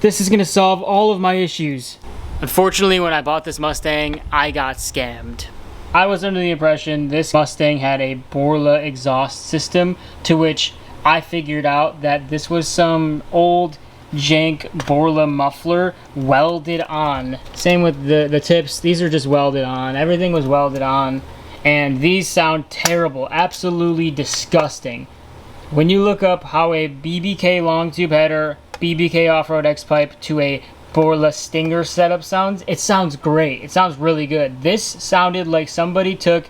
This is gonna solve all of my issues. Unfortunately, when I bought this Mustang, I got scammed. I was under the impression this Mustang had a Borla exhaust system, to which I figured out that this was some old jank Borla muffler welded on. Same with the tips, these are just welded on. Everything was welded on, and these sound terrible, absolutely disgusting. When you look up how a BBK long tube header, BBK off-road X-pipe to a Borla Stinger setup sounds, it sounds great. It sounds really good. This sounded like somebody took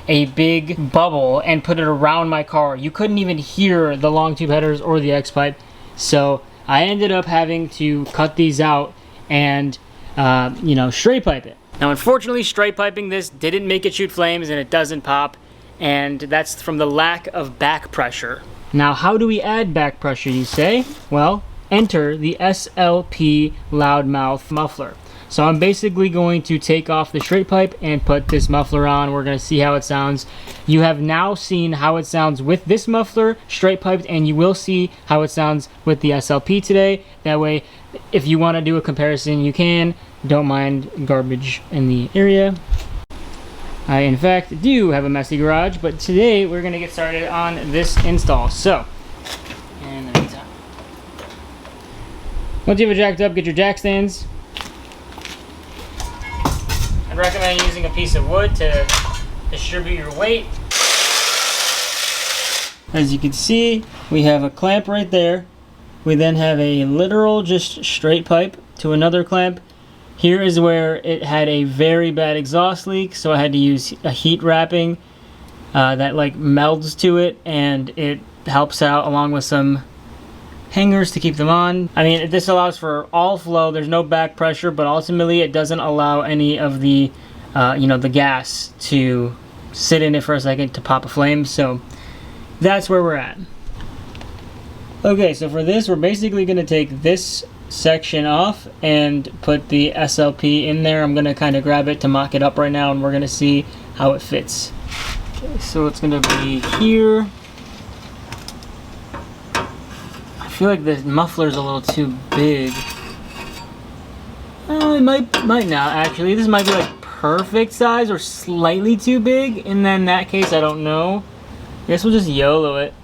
a big bubble and put it around my car. You couldn't even hear the long tube headers or the X-pipe. So I ended up having to cut these out and, straight pipe it. Now, unfortunately, straight piping this didn't make it shoot flames and it doesn't pop. And that's from the lack of back pressure. Now, how do we add back pressure, you say? Well, enter the SLP loudmouth muffler. So I'm basically going to take off the straight pipe and put this muffler on. We're going to see how it sounds. You have now seen how it sounds with this muffler straight piped, and you will see how it sounds with the SLP today. That way, if you want to do a comparison, you can. Don't mind garbage in the area. I, in fact, do have a messy garage, but today we're going to get started on this install. So, in the meantime, once you have it jacked up, get your jack stands. I'd recommend using a piece of wood to distribute your weight. As you can see, we have a clamp right there. We then have a literal just straight pipe to another clamp. Here is where it had a very bad exhaust leak, so I had to use a heat wrapping that like melds to it, and it helps out along with some hangers to keep them on. I mean, this allows for all flow. There's no back pressure, but ultimately it doesn't allow any of the, the gas to sit in it for a second to pop a flame. So that's where we're at. Okay, so for this, we're basically going to take this section off and put the SLP in there. I'm going to kind of grab it to mock it up right now, and we're going to see how it fits. Okay, so it's going to be here. I feel like the muffler's a little too big. It might not actually. This might be like perfect size or slightly too big, and then in that case, I don't know. I guess we'll just YOLO it.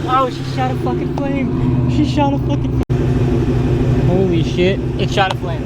Oh, she shot a fucking flame. She shot a fucking flame. Holy shit. It shot a flame.